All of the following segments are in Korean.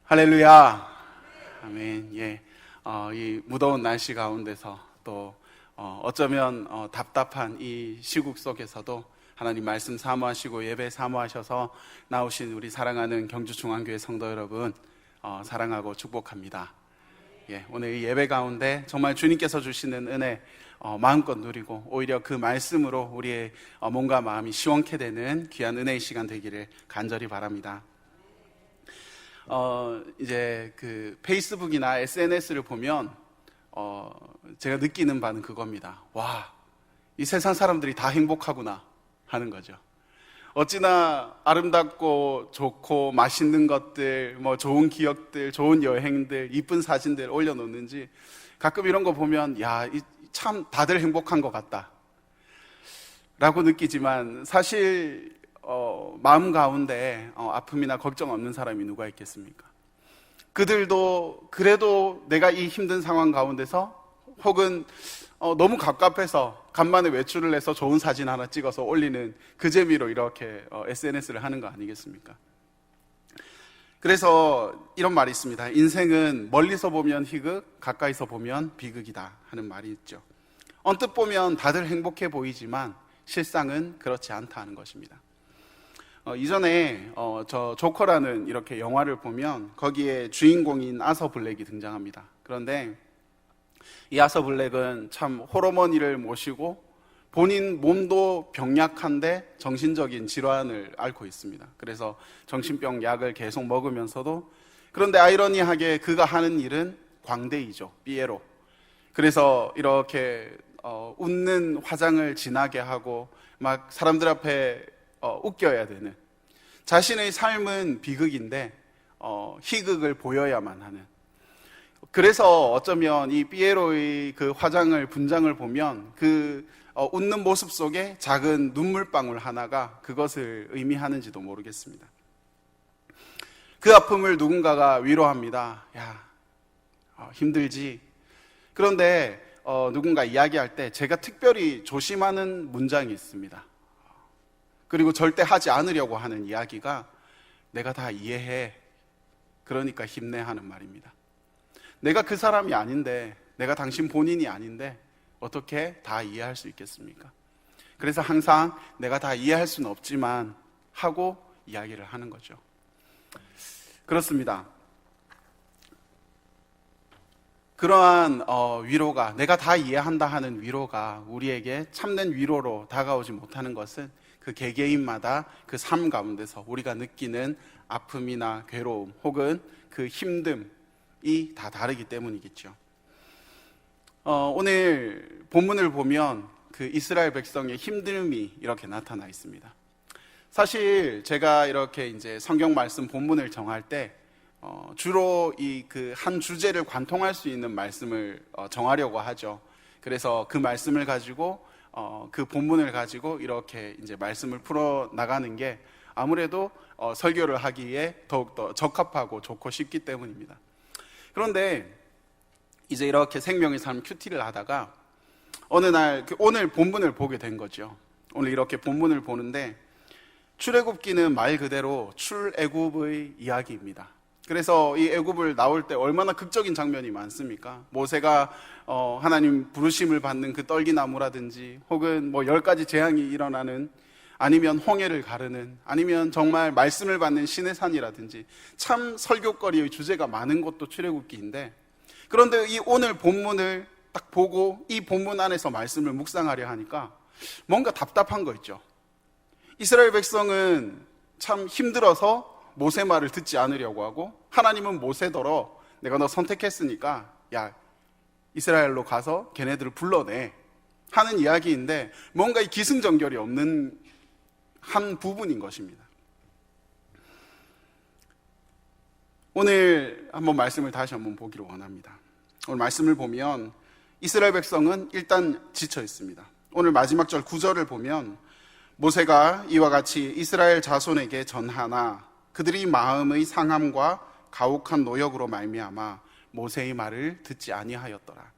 할렐루야. 아멘. 예. 이 무더운 날씨 가운데서 또 어쩌면 답답한 이 시국 속에서도 하나님 말씀 사모하시고 예배 사모하셔서 나오신 우리 사랑하는 경주중앙교회 성도 여러분, 사랑하고 축복합니다. 예, 오늘 이 예배 가운데 정말 주님께서 주시는 은혜 마음껏 누리고 오히려 그 말씀으로 우리의 몸과 마음이 시원케 되는 귀한 은혜의 시간 되기를 간절히 바랍니다. 이제 그 페이스북이나 SNS를 보면 제가 느끼는 바는 그겁니다. 와, 이 세상 사람들이 다 행복하구나 하는 거죠. 어찌나 아름답고 좋고 맛있는 것들, 뭐 좋은 기억들, 좋은 여행들, 이쁜 사진들 올려놓는지 가끔 이런 거 보면 야, 참 다들 행복한 것 같다 라고 느끼지만 사실 마음 가운데 아픔이나 걱정 없는 사람이 누가 있겠습니까? 그들도 그래도 내가 이 힘든 상황 가운데서 혹은 너무 갑갑해서 간만에 외출을 해서 좋은 사진 하나 찍어서 올리는 그 재미로 이렇게 SNS를 하는 거 아니겠습니까? 그래서 이런 말이 있습니다. 인생은 멀리서 보면 희극, 가까이서 보면 비극이다 하는 말이 있죠. 언뜻 보면 다들 행복해 보이지만 실상은 그렇지 않다 하는 것입니다. 이전에 저 조커라는 이렇게 영화를 보면 거기에 주인공인 아서 블랙이 등장합니다. 그런데 이 아서 블랙은 참 호러머니를 모시고 본인 몸도 병약한데 정신적인 질환을 앓고 있습니다. 그래서 정신병 약을 계속 먹으면서도, 그런데 아이러니하게 그가 하는 일은 광대이죠. 삐에로. 그래서 이렇게 웃는 화장을 진하게 하고 막 사람들 앞에 웃겨야 되는, 자신의 삶은 비극인데 희극을 보여야만 하는. 그래서 어쩌면 이 삐에로의 그 화장을 분장을 보면 그 웃는 모습 속에 작은 눈물방울 하나가 그것을 의미하는지도 모르겠습니다. 그 아픔을 누군가가 위로합니다. 야, 힘들지. 그런데 누군가 이야기할 때 제가 특별히 조심하는 문장이 있습니다. 그리고 절대 하지 않으려고 하는 이야기가 내가 다 이해해, 그러니까 힘내 하는 말입니다. 내가 그 사람이 아닌데, 내가 당신 본인이 아닌데 어떻게 다 이해할 수 있겠습니까? 그래서 항상 내가 다 이해할 수는 없지만 하고 이야기를 하는 거죠. 그렇습니다. 그러한 위로가, 내가 다 이해한다 하는 위로가 우리에게 참된 위로로 다가오지 못하는 것은 그 개개인마다 그 삶 가운데서 우리가 느끼는 아픔이나 괴로움 혹은 그 힘듦이 다 다르기 때문이겠죠. 오늘 본문을 보면 그 이스라엘 백성의 힘듦이 이렇게 나타나 있습니다. 사실 제가 이렇게 이제 성경 말씀 본문을 정할 때 주로 이 그 한 주제를 관통할 수 있는 말씀을 정하려고 하죠. 그래서 그 말씀을 가지고 그 본문을 가지고 이렇게 이제 말씀을 풀어 나가는 게 아무래도 설교를 하기에 더욱더 적합하고 좋고 쉽기 때문입니다. 그런데 이제 이렇게 생명의 삶 큐티를 하다가 어느 날 오늘 본문을 보게 된 거죠. 오늘 이렇게 본문을 보는데 출애굽기는 말 그대로 출애굽의 이야기입니다. 그래서 이 애굽을 나올 때 얼마나 극적인 장면이 많습니까? 모세가 하나님 부르심을 받는 그 떨기나무라든지 혹은 뭐 10가지 재앙이 일어나는, 아니면 홍해를 가르는, 아니면 정말 말씀을 받는 신의 산이라든지 참 설교거리의 주제가 많은 것도 출애굽기인데, 그런데 이 오늘 본문을 딱 보고 이 본문 안에서 말씀을 묵상하려 하니까 뭔가 답답한 거 있죠. 이스라엘 백성은 참 힘들어서 모세 말을 듣지 않으려고 하고, 하나님은 모세더러 내가 너 선택했으니까 야, 이스라엘로 가서 걔네들을 불러내 하는 이야기인데 뭔가 이 기승전결이 없는 한 부분인 것입니다. 오늘 한번 말씀을 다시 한번 보기를 원합니다. 오늘 말씀을 보면 이스라엘 백성은 일단 지쳐 있습니다. 오늘 마지막 절 9절을 보면 모세가 이와 같이 이스라엘 자손에게 전하나 그들이 마음의 상함과 가혹한 노역으로 말미암아 모세의 말을 듣지 아니하였더라.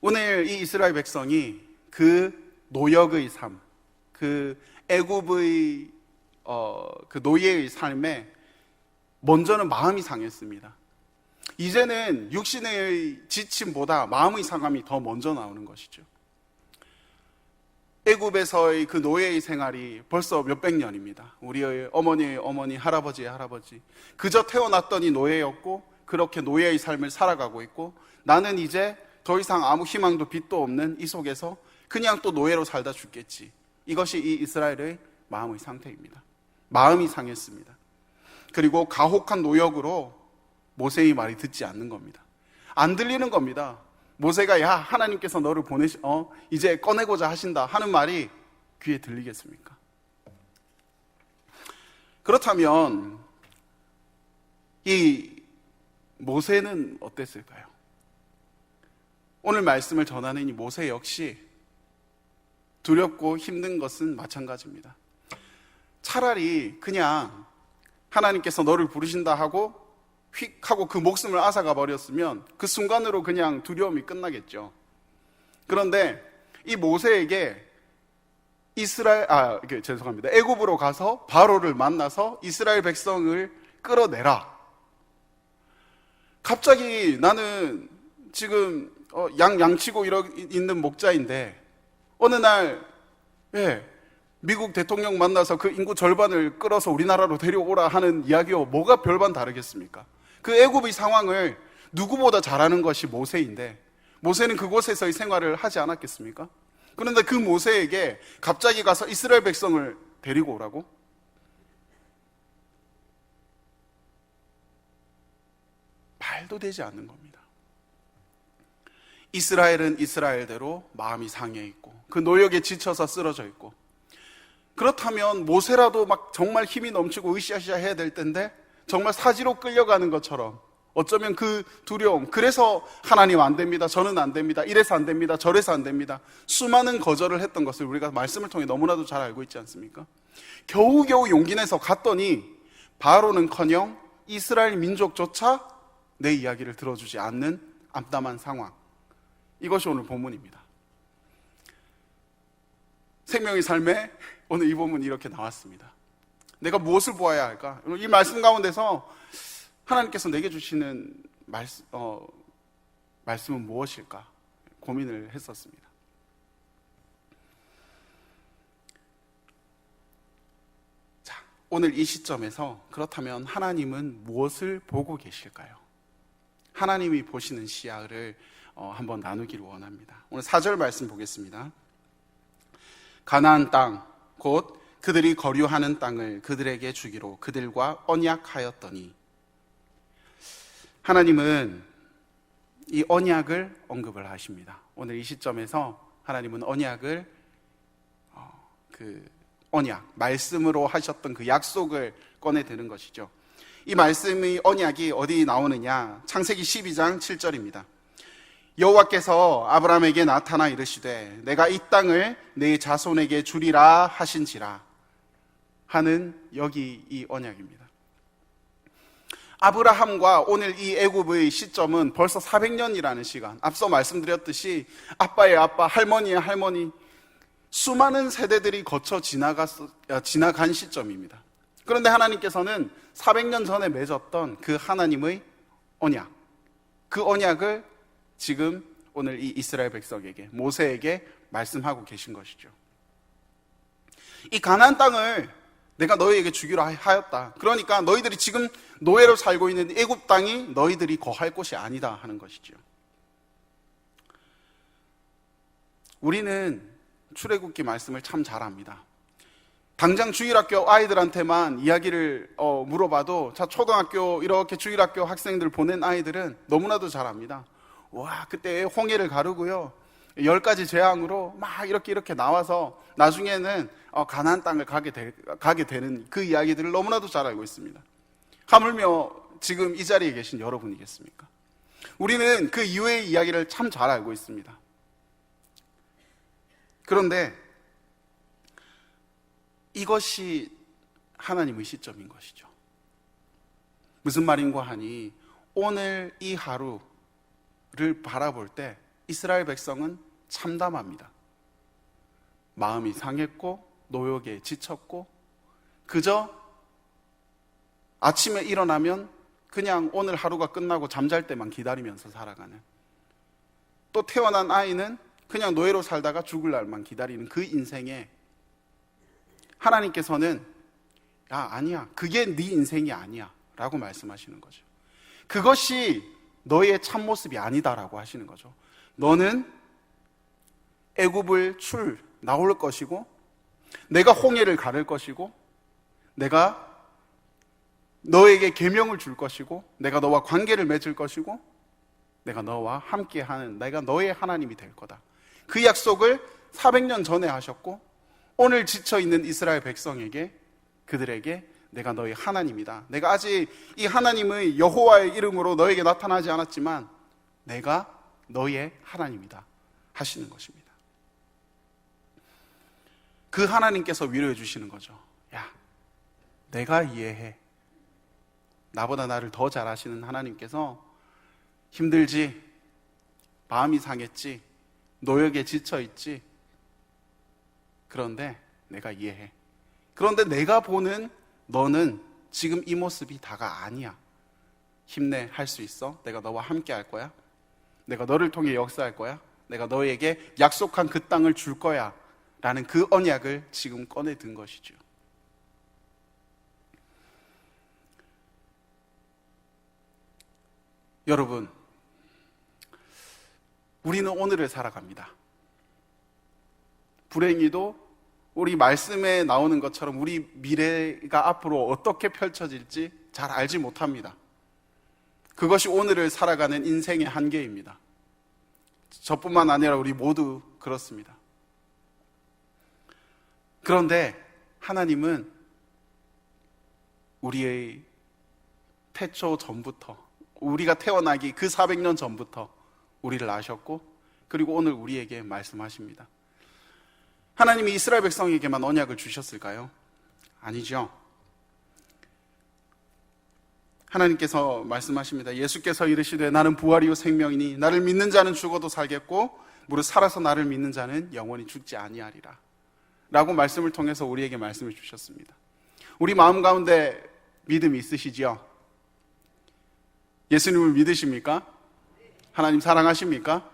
오늘 이 이스라엘 백성이 그 노역의 삶, 그 애굽의 그 노예의 삶에 먼저는 마음이 상했습니다. 이제는 육신의 지침보다 마음의 상함이 더 먼저 나오는 것이죠. 애굽에서의 그 노예의 생활이 벌써 몇백 년입니다. 우리의 어머니의 어머니, 할아버지의 할아버지, 그저 태어났더니 노예였고 그렇게 노예의 삶을 살아가고 있고, 나는 이제 더 이상 아무 희망도 빛도 없는 이 속에서 그냥 또 노예로 살다 죽겠지. 이것이 이 이스라엘의 마음의 상태입니다. 마음이 상했습니다. 그리고 가혹한 노역으로 모세의 말이 듣지 않는 겁니다. 안 들리는 겁니다. 모세가 야, 하나님께서 너를 이제 꺼내고자 하신다 하는 말이 귀에 들리겠습니까? 그렇다면 이 모세는 어땠을까요? 오늘 말씀을 전하는 이 모세 역시 두렵고 힘든 것은 마찬가지입니다. 차라리 그냥 하나님께서 너를 부르신다 하고 휙 하고 그 목숨을 앗아가 버렸으면 그 순간으로 그냥 두려움이 끝나겠죠. 그런데 이 모세에게 애굽으로 가서 바로를 만나서 이스라엘 백성을 끌어내라. 갑자기 나는 지금 양치고 있는 목자인데 어느 날 미국 대통령 만나서 그 인구 절반을 끌어서 우리나라로 데려오라 하는 이야기와 뭐가 별반 다르겠습니까? 그 애굽의 상황을 누구보다 잘 아는 것이 모세인데, 모세는 그곳에서의 생활을 하지 않았겠습니까? 그런데 그 모세에게 갑자기 가서 이스라엘 백성을 데리고 오라고? 말도 되지 않는 겁니다. 이스라엘은 이스라엘대로 마음이 상해 있고 그 노역에 지쳐서 쓰러져 있고, 그렇다면 모세라도 막 정말 힘이 넘치고 으쌰으쌰 해야 될 텐데 정말 사지로 끌려가는 것처럼, 어쩌면 그 두려움, 그래서 하나님 안 됩니다, 저는 안 됩니다, 이래서 안 됩니다, 저래서 안 됩니다, 수많은 거절을 했던 것을 우리가 말씀을 통해 너무나도 잘 알고 있지 않습니까? 겨우겨우 용기 내서 갔더니 바로는커녕 이스라엘 민족조차 내 이야기를 들어주지 않는 암담한 상황. 이것이 오늘 본문입니다. 생명의 삶에 오늘 이 본문이 이렇게 나왔습니다. 내가 무엇을 보아야 할까? 이 말씀 가운데서 하나님께서 내게 주시는 말씀은 무엇일까? 고민을 했었습니다. 자, 오늘 이 시점에서 그렇다면 하나님은 무엇을 보고 계실까요? 하나님이 보시는 시야를 한번 나누기를 원합니다. 오늘 4절 말씀 보겠습니다. 가나안 땅, 곧 그들이 거류하는 땅을 그들에게 주기로 그들과 언약하였더니, 하나님은 이 언약을 언급을 하십니다. 오늘 이 시점에서 하나님은 언약을 말씀으로 하셨던 그 약속을 꺼내드는 것이죠. 이 말씀의 언약이 어디 나오느냐? 창세기 12장 7절입니다. 여호와께서 아브라함에게 나타나 이르시되 내가 이 땅을 네 자손에게 주리라 하신지라 하는, 여기 이 언약입니다. 아브라함과 오늘 이 애굽의 시점은 벌써 400년이라는 시간, 앞서 말씀드렸듯이 아빠의 아빠, 할머니의 할머니, 수많은 세대들이 거쳐 지나간 시점입니다. 그런데 하나님께서는 400년 전에 맺었던 그 하나님의 언약, 그 언약을 지금 오늘 이 이스라엘 백성에게, 모세에게 말씀하고 계신 것이죠. 이 가나안 땅을 내가 너희에게 주기로 하였다. 그러니까 너희들이 지금 노예로 살고 있는 애굽 땅이 너희들이 거할 곳이 아니다 하는 것이죠. 우리는 출애굽기 말씀을 참 잘 압니다. 당장 주일학교 아이들한테만 이야기를 물어봐도, 자, 초등학교 이렇게 주일학교 학생들 보낸 아이들은 너무나도 잘 압니다. 와, 그때 홍해를 가르고요, 10가지 재앙으로 막 이렇게 나와서 나중에는 가나안 땅을 가게 되는 그 이야기들을 너무나도 잘 알고 있습니다. 하물며 지금 이 자리에 계신 여러분이겠습니까? 우리는 그 이후의 이야기를 참 잘 알고 있습니다. 그런데 이것이 하나님의 시점인 것이죠. 무슨 말인가 하니, 오늘 이 하루를 바라볼 때 이스라엘 백성은 참담합니다. 마음이 상했고 노역에 지쳤고 그저 아침에 일어나면 그냥 오늘 하루가 끝나고 잠잘 때만 기다리면서 살아가는, 또 태어난 아이는 그냥 노예로 살다가 죽을 날만 기다리는 그 인생에 하나님께서는 아니야, 그게 네 인생이 아니야 라고 말씀하시는 거죠. 그것이 너의 참모습이 아니다라고 하시는 거죠. 너는 애굽을 나올 것이고, 내가 홍해를 가를 것이고, 내가 너에게 계명을 줄 것이고, 내가 너와 관계를 맺을 것이고, 내가 너와 함께하는, 내가 너의 하나님이 될 거다. 그 약속을 400년 전에 하셨고, 오늘 지쳐있는 이스라엘 백성에게, 그들에게 내가 너의 하나님이다, 내가 아직 이 하나님의 여호와의 이름으로 너에게 나타나지 않았지만 내가 너의 하나님이다 하시는 것입니다. 그 하나님께서 위로해 주시는 거죠. 야, 내가 이해해. 나보다 나를 더 잘 아시는 하나님께서 힘들지, 마음이 상했지, 노역에 지쳐있지, 그런데 내가 이해해. 그런데 내가 보는 너는 지금 이 모습이 다가 아니야. 힘내, 할 수 있어. 내가 너와 함께 할 거야. 내가 너를 통해 역사할 거야. 내가 너에게 약속한 그 땅을 줄 거야 라는 그 언약을 지금 꺼내 든 것이죠. 여러분, 우리는 오늘을 살아갑니다. 불행히도 우리 말씀에 나오는 것처럼 우리 미래가 앞으로 어떻게 펼쳐질지 잘 알지 못합니다. 그것이 오늘을 살아가는 인생의 한계입니다. 저뿐만 아니라 우리 모두 그렇습니다. 그런데 하나님은 우리의 태초 전부터, 우리가 태어나기 그 400년 전부터 우리를 아셨고, 그리고 오늘 우리에게 말씀하십니다. 하나님이 이스라엘 백성에게만 언약을 주셨을까요? 아니죠. 하나님께서 말씀하십니다. 예수께서 이르시되 나는 부활이요 생명이니 나를 믿는 자는 죽어도 살겠고 무릇 살아서 나를 믿는 자는 영원히 죽지 아니하리라 라고 말씀을 통해서 우리에게 말씀을 주셨습니다. 우리 마음 가운데 믿음이 있으시지요? 예수님을 믿으십니까? 하나님 사랑하십니까?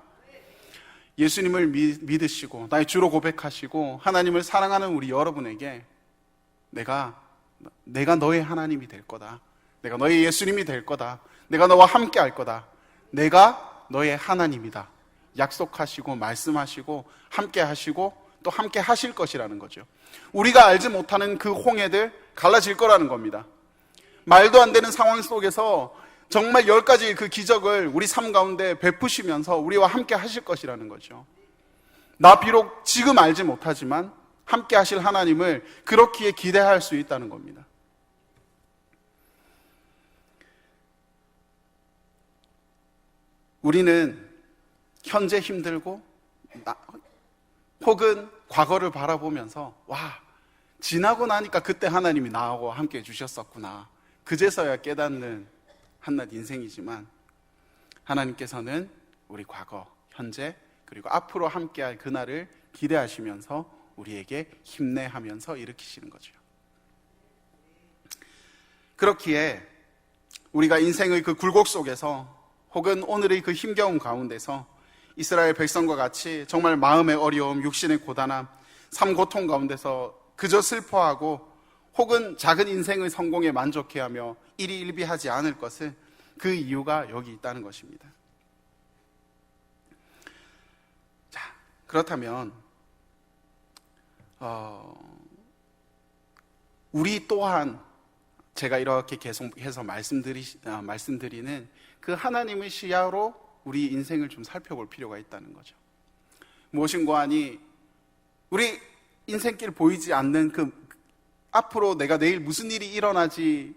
예수님을 믿으시고 나의 주로 고백하시고 하나님을 사랑하는 우리 여러분에게 내가 너의 하나님이 될 거다, 내가 너의 예수님이 될 거다, 내가 너와 함께 할 거다, 내가 너의 하나님이다 약속하시고 말씀하시고 함께 하시고 또 함께 하실 것이라는 거죠. 우리가 알지 못하는 그 홍해들 갈라질 거라는 겁니다. 말도 안 되는 상황 속에서 정말 10가지의 그 기적을 우리 삶 가운데 베푸시면서 우리와 함께 하실 것이라는 거죠. 나 비록 지금 알지 못하지만 함께 하실 하나님을 그렇기에 기대할 수 있다는 겁니다. 우리는 현재 힘들고 혹은 과거를 바라보면서 지나고 나니까 그때 하나님이 나하고 함께 해주셨었구나, 그제서야 깨닫는 한낱 인생이지만 하나님께서는 우리 과거, 현재, 그리고 앞으로 함께할 그날을 기대하시면서 우리에게 힘내하면서 일으키시는 거죠. 그렇기에 우리가 인생의 그 굴곡 속에서 혹은 오늘의 그 힘겨운 가운데서 이스라엘 백성과 같이 정말 마음의 어려움, 육신의 고단함, 삶 고통 가운데서 그저 슬퍼하고 혹은 작은 인생의 성공에 만족해하며 일희일비하지 않을 것은 그 이유가 여기 있다는 것입니다. 자, 그렇다면 우리 또한 제가 이렇게 계속해서 말씀드리는 그 하나님의 시야로 우리 인생을 좀 살펴볼 필요가 있다는 거죠. 무엇인고 하니 우리 인생길 보이지 않는 그 앞으로 내가 내일 무슨 일이 일어날지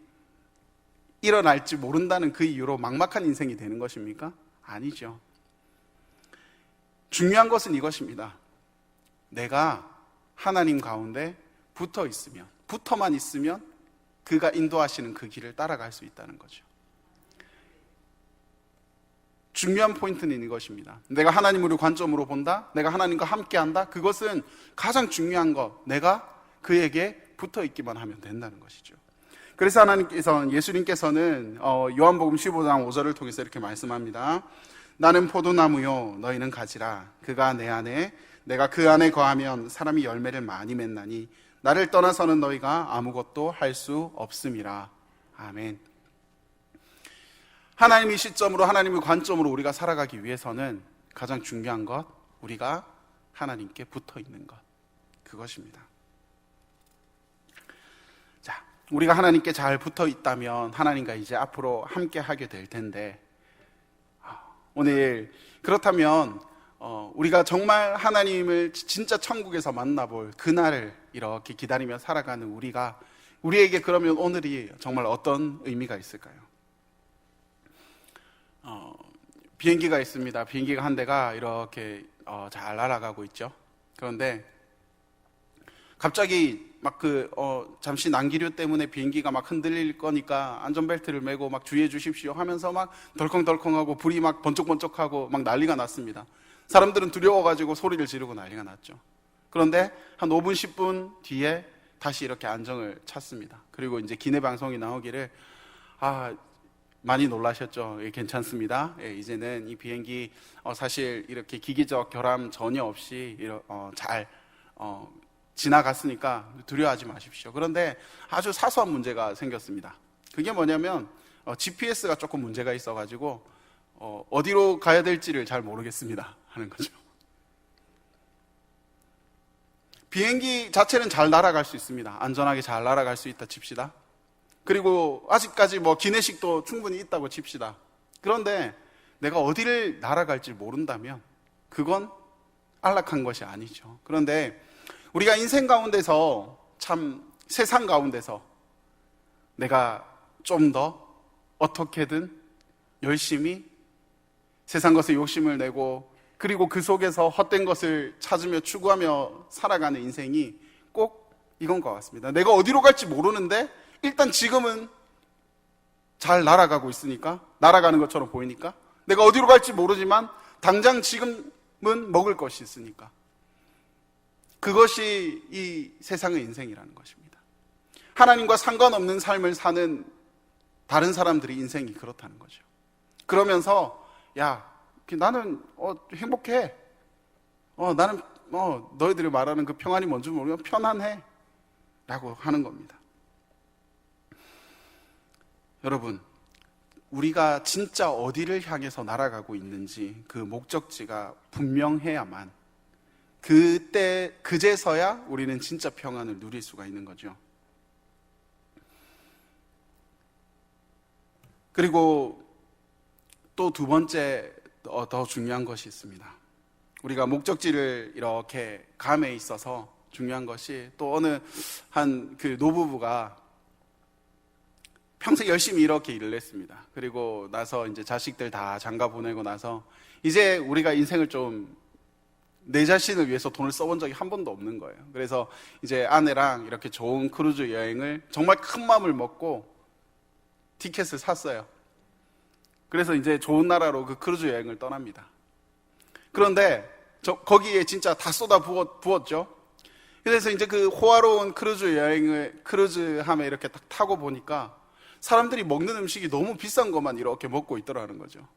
모른다는 그 이유로 막막한 인생이 되는 것입니까? 아니죠. 중요한 것은 이것입니다. 내가 하나님 가운데 붙어만 있으면 그가 인도하시는 그 길을 따라갈 수 있다는 거죠. 중요한 포인트는 이것입니다. 내가 하나님을 관점으로 본다, 내가 하나님과 함께한다, 그것은 가장 중요한 것, 내가 그에게 붙어 있기만 하면 된다는 것이죠. 그래서 예수님께서는 요한복음 15장 5절을 통해서 이렇게 말씀합니다. 나는 포도나무요 너희는 가지라. 그가 내 안에 내가 그 안에 거하면 사람이 열매를 많이 맺나니 나를 떠나서는 너희가 아무것도 할 수 없음이라. 아멘. 하나님의 시점으로, 하나님의 관점으로 우리가 살아가기 위해서는 가장 중요한 것, 우리가 하나님께 붙어 있는 것, 그것입니다. 자, 우리가 하나님께 잘 붙어 있다면 하나님과 이제 앞으로 함께 하게 될 텐데, 오늘 그렇다면 우리가 정말 하나님을 진짜 천국에서 만나볼 그날을 이렇게 기다리며 살아가는 우리에게 그러면 오늘이 정말 어떤 의미가 있을까요? 비행기가 있습니다. 비행기가 한 대가 이렇게 잘 날아가고 있죠. 그런데 갑자기 막 잠시 난기류 때문에 비행기가 막 흔들릴 거니까 안전벨트를 매고 막 주의해 주십시오 하면서 막 덜컹덜컹하고 불이 막 번쩍번쩍하고 막 난리가 났습니다. 사람들은 두려워가지고 소리를 지르고 난리가 났죠. 그런데 한 5분, 10분 뒤에 다시 이렇게 안정을 찾습니다. 그리고 이제 기내 방송이 나오기를, 많이 놀라셨죠? 예, 괜찮습니다. 예, 이제는 이 비행기 사실 이렇게 기기적 결함 전혀 없이 잘 지나갔으니까 두려워하지 마십시오. 그런데 아주 사소한 문제가 생겼습니다. 그게 뭐냐면 GPS가 조금 문제가 있어가지고 어디로 가야 될지를 잘 모르겠습니다 하는 거죠. 비행기 자체는 잘 날아갈 수 있습니다. 안전하게 잘 날아갈 수 있다 칩시다. 그리고 아직까지 기내식도 충분히 있다고 칩시다. 그런데 내가 어디를 날아갈지 모른다면 그건 안락한 것이 아니죠. 그런데 우리가 인생 가운데서, 참 세상 가운데서 내가 좀 더 어떻게든 열심히 세상 것에 욕심을 내고, 그리고 그 속에서 헛된 것을 찾으며 추구하며 살아가는 인생이 꼭 이건 것 같습니다. 내가 어디로 갈지 모르는데 일단 지금은 잘 날아가고 있으니까, 날아가는 것처럼 보이니까, 내가 어디로 갈지 모르지만 당장 지금은 먹을 것이 있으니까, 그것이 이 세상의 인생이라는 것입니다. 하나님과 상관없는 삶을 사는 다른 사람들의 인생이 그렇다는 거죠. 그러면서 나는 행복해. 나는 너희들이 말하는 그 평안이 뭔지 모르면 편안해 라고 하는 겁니다. 여러분, 우리가 진짜 어디를 향해서 날아가고 있는지 그 목적지가 분명해야만 그제서야 우리는 진짜 평안을 누릴 수가 있는 거죠. 그리고 또 두 번째 더 중요한 것이 있습니다. 우리가 목적지를 이렇게 감에 있어서 중요한 것이, 또 어느 한 노부부가 평생 열심히 이렇게 일을 했습니다. 그리고 나서 이제 자식들 다 장가 보내고 나서 이제 우리가 인생을 좀 내 자신을 위해서 돈을 써본 적이 한 번도 없는 거예요. 그래서 이제 아내랑 이렇게 좋은 크루즈 여행을 정말 큰 마음을 먹고 티켓을 샀어요. 그래서 이제 좋은 나라로 그 크루즈 여행을 떠납니다. 그런데 거기에 진짜 다 쏟아 부었죠. 그래서 이제 그 호화로운 크루즈함에 이렇게 딱 타고 보니까 사람들이 먹는 음식이 너무 비싼 것만 이렇게 먹고 있더라는 거죠.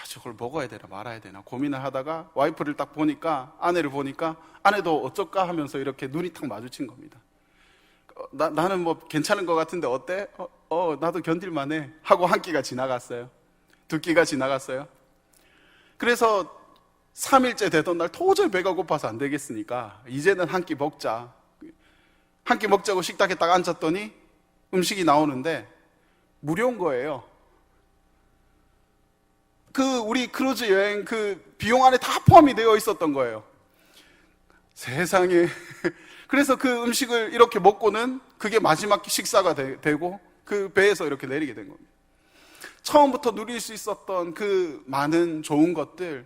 저걸 먹어야 되나 말아야 되나 고민을 하다가 와이프를 딱 보니까, 아내를 보니까, 아내도 어쩔까 하면서 이렇게 눈이 탁 마주친 겁니다. 나는 괜찮은 것 같은데 어때? 나도 견딜만해 하고 한 끼가 지나갔어요. 두 끼가 지나갔어요. 그래서 3일째 되던 날 도저히 배가 고파서 안 되겠으니까 이제는 한 끼 먹자. 한 끼 먹자고 식탁에 딱 앉았더니 음식이 나오는데 무료인 거예요. 우리 크루즈 여행 비용 안에 다 포함이 되어 있었던 거예요. 세상에. 그래서 그 음식을 이렇게 먹고는 그게 마지막 식사가 되고 그 배에서 이렇게 내리게 된 겁니다. 처음부터 누릴 수 있었던 그 많은 좋은 것들,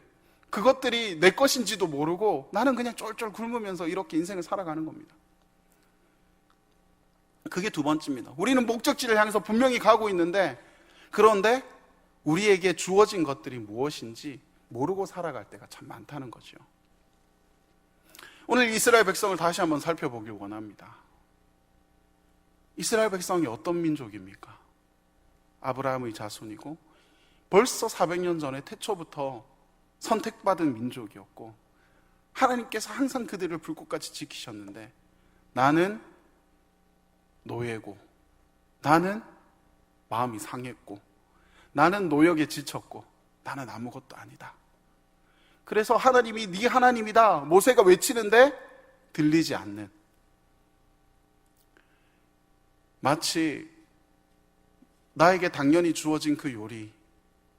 그것들이 내 것인지도 모르고 나는 그냥 쫄쫄 굶으면서 이렇게 인생을 살아가는 겁니다. 그게 두 번째입니다. 우리는 목적지를 향해서 분명히 가고 있는데, 그런데 우리에게 주어진 것들이 무엇인지 모르고 살아갈 때가 참 많다는 거죠. 오늘 이스라엘 백성을 다시 한번 살펴보길 원합니다. 이스라엘 백성이 어떤 민족입니까? 아브라함의 자손이고 벌써 400년 전에 태초부터 선택받은 민족이었고 하나님께서 항상 그들을 불꽃같이 지키셨는데 나는 노예고, 나는 마음이 상했고, 나는 노역에 지쳤고, 나는 아무것도 아니다. 그래서 하나님이 네 하나님이다 모세가 외치는데 들리지 않는, 마치 나에게 당연히 주어진 그 요리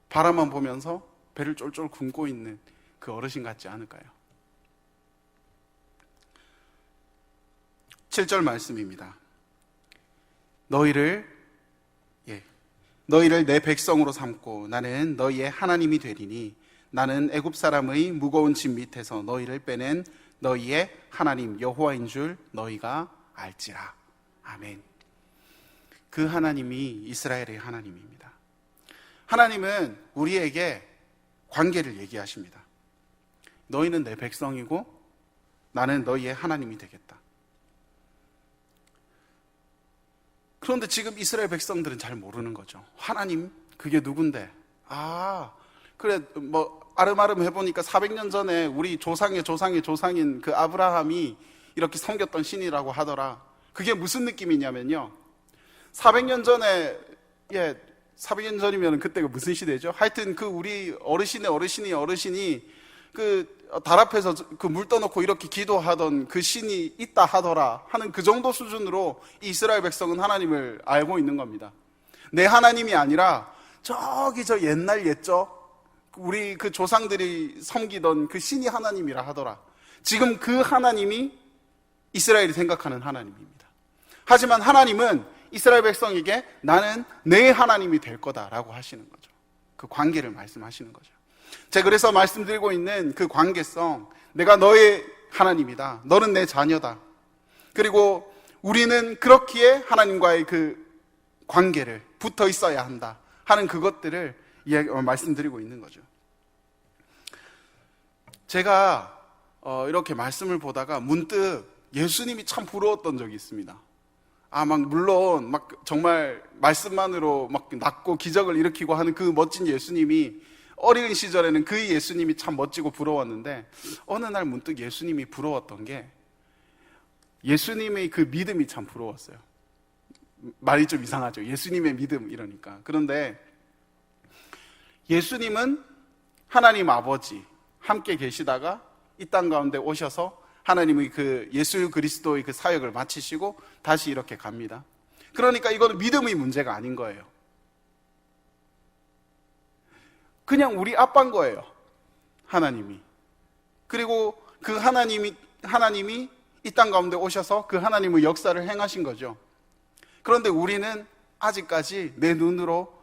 바라만 보면서 배를 쫄쫄 굶고 있는 그 어르신 같지 않을까요? 7절 말씀입니다. 너희를 내 백성으로 삼고 나는 너희의 하나님이 되리니 나는 애굽 사람의 무거운 짐 밑에서 너희를 빼낸 너희의 하나님 여호와인 줄 너희가 알지라. 아멘. 그 하나님이 이스라엘의 하나님입니다. 하나님은 우리에게 관계를 얘기하십니다. 너희는 내 백성이고 나는 너희의 하나님이 되겠다. 그런데 지금 이스라엘 백성들은 잘 모르는 거죠. 하나님? 그게 누군데? 그래, 아름아름 해보니까 400년 전에 우리 조상의 조상인 그 아브라함이 이렇게 섬겼던 신이라고 하더라. 그게 무슨 느낌이냐면요. 400년 전에, 400년 전이면 그때가 무슨 시대죠? 하여튼 그 우리 어르신이 그 달 앞에서 그 물 떠놓고 이렇게 기도하던 그 신이 있다 하더라 하는 그 정도 수준으로 이 이스라엘 백성은 하나님을 알고 있는 겁니다. 내 하나님이 아니라 저기 저 옛날 옛적 우리 그 조상들이 섬기던 그 신이 하나님이라 하더라. 지금 그 하나님이 이스라엘이 생각하는 하나님입니다. 하지만 하나님은 이스라엘 백성에게 나는 내 하나님이 될 거다라고 하시는 거죠. 그 관계를 말씀하시는 거죠. 제가 그래서 말씀드리고 있는 그 관계성, 내가 너의 하나님이다, 너는 내 자녀다, 그리고 우리는 그렇기에 하나님과의 그 관계를 붙어 있어야 한다 하는 그것들을 말씀드리고 있는 거죠. 제가 이렇게 말씀을 보다가 문득 예수님이 참 부러웠던 적이 있습니다. 물론 정말 말씀만으로 낫고 기적을 일으키고 하는 그 멋진 예수님이, 어린 시절에는 그 예수님이 참 멋지고 부러웠는데 어느 날 문득 예수님이 부러웠던 게 예수님의 그 믿음이 참 부러웠어요. 말이 좀 이상하죠. 예수님의 믿음 이러니까. 그런데 예수님은 하나님 아버지 함께 계시다가 이 땅 가운데 오셔서 하나님의 그 예수 그리스도의 그 사역을 마치시고 다시 이렇게 갑니다. 그러니까 이거는 믿음의 문제가 아닌 거예요. 그냥 우리 아빠인 거예요, 하나님이. 그리고 그 하나님이 이 땅 가운데 오셔서 그 하나님의 역사를 행하신 거죠. 그런데 우리는 아직까지 내 눈으로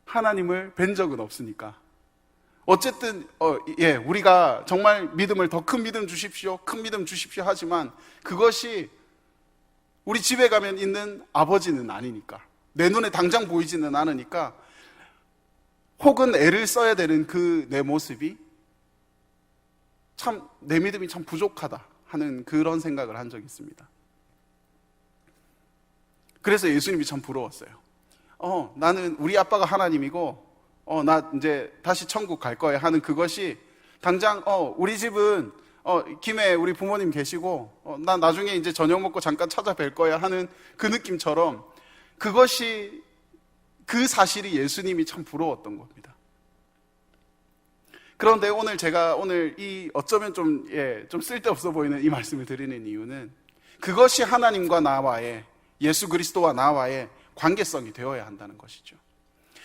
하나님을 뵌 적은 없으니까 어쨌든 우리가 정말 믿음을 더 큰 믿음 주십시오, 큰 믿음 주십시오 하지만 그것이 우리 집에 가면 있는 아버지는 아니니까, 내 눈에 당장 보이지는 않으니까, 혹은 애를 써야 되는 그 내 모습이 참 내 믿음이 참 부족하다 하는 그런 생각을 한 적이 있습니다. 그래서 예수님이 참 부러웠어요. 나는 우리 아빠가 하나님이고 나 이제 다시 천국 갈 거야 하는 그것이 당장 우리 집은 김에 우리 부모님 계시고 나 나중에 이제 저녁 먹고 잠깐 찾아뵐 거야 하는 그 느낌처럼, 그것이 그 사실이 예수님이 참 부러웠던 겁니다. 그런데 제가 오늘 이 어쩌면 좀 쓸데없어 보이는 이 말씀을 드리는 이유는 그것이 하나님과 나와의, 예수 그리스도와 나와의 관계성이 되어야 한다는 것이죠.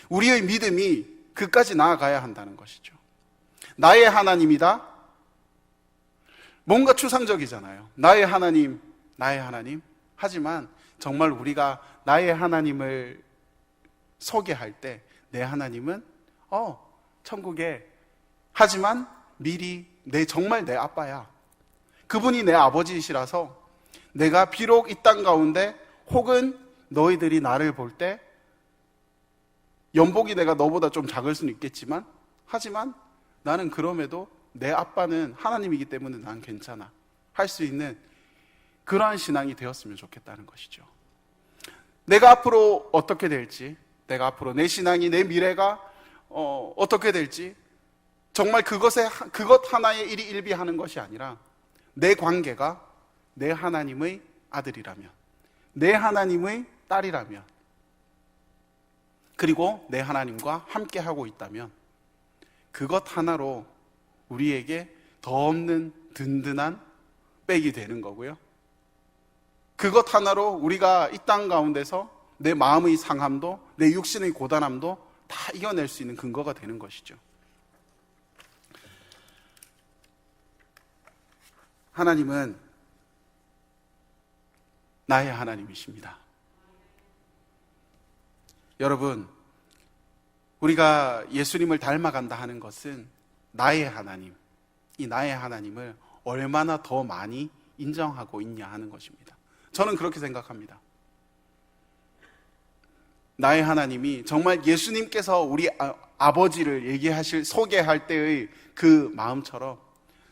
우리의 믿음이 그까지 나아가야 한다는 것이죠. 나의 하나님이다? 뭔가 추상적이잖아요. 나의 하나님. 하지만 정말 우리가 나의 하나님을 소개할 때 내 하나님은 천국에, 하지만 미리 정말 내 아빠야. 그분이 내 아버지이시라서 내가 비록 이 땅 가운데 혹은 너희들이 나를 볼 때 연복이 내가 너보다 좀 작을 수는 있겠지만, 하지만 나는 그럼에도 내 아빠는 하나님이기 때문에 난 괜찮아 할 수 있는 그러한 신앙이 되었으면 좋겠다는 것이죠. 내가 앞으로 어떻게 될지, 내가 앞으로 내 신앙이, 내 미래가 어떻게 될지, 정말 그것 하나에 일희일비하는 것이 아니라 내 관계가 내 하나님의 아들이라면, 내 하나님의 딸이라면, 그리고 내 하나님과 함께하고 있다면 그것 하나로 우리에게 더 없는 든든한 백이 되는 거고요. 그것 하나로 우리가 이 땅 가운데서 내 마음의 상함도, 내 육신의 고단함도 다 이겨낼 수 있는 근거가 되는 것이죠. 하나님은 나의 하나님이십니다. 여러분, 우리가 예수님을 닮아간다 하는 것은 나의 하나님, 이 나의 하나님을 얼마나 더 많이 인정하고 있냐 하는 것입니다. 저는 그렇게 생각합니다. 나의 하나님이 정말 예수님께서 우리 아버지를 소개할 때의 그 마음처럼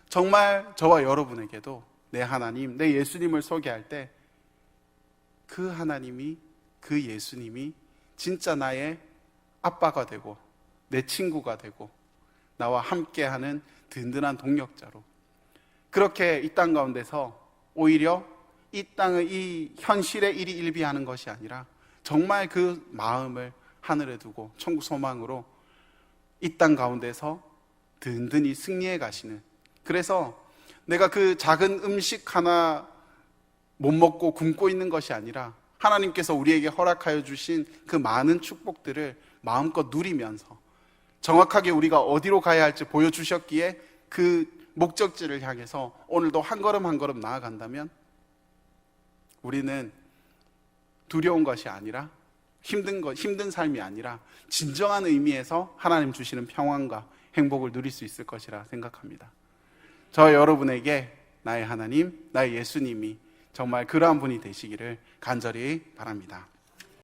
정말 저와 여러분에게도 내 하나님, 내 예수님을 소개할 때 그 하나님이, 그 예수님이 진짜 나의 아빠가 되고 내 친구가 되고 나와 함께하는 든든한 동력자로, 그렇게 이 땅 가운데서 오히려 이 땅의 이 현실의 일희일비하는 것이 아니라 정말 그 마음을 하늘에 두고 천국 소망으로 이 땅 가운데서 든든히 승리해 가시는, 그래서 내가 그 작은 음식 하나 못 먹고 굶고 있는 것이 아니라 하나님께서 우리에게 허락하여 주신 그 많은 축복들을 마음껏 누리면서 정확하게 우리가 어디로 가야 할지 보여주셨기에 그 목적지를 향해서 오늘도 한 걸음 한 걸음 나아간다면 우리는 두려운 것이 아니라 힘든 삶이 아니라 진정한 의미에서 하나님 주시는 평안과 행복을 누릴 수 있을 것이라 생각합니다. 저 여러분에게 나의 하나님, 나의 예수님이 정말 그러한 분이 되시기를 간절히 바랍니다.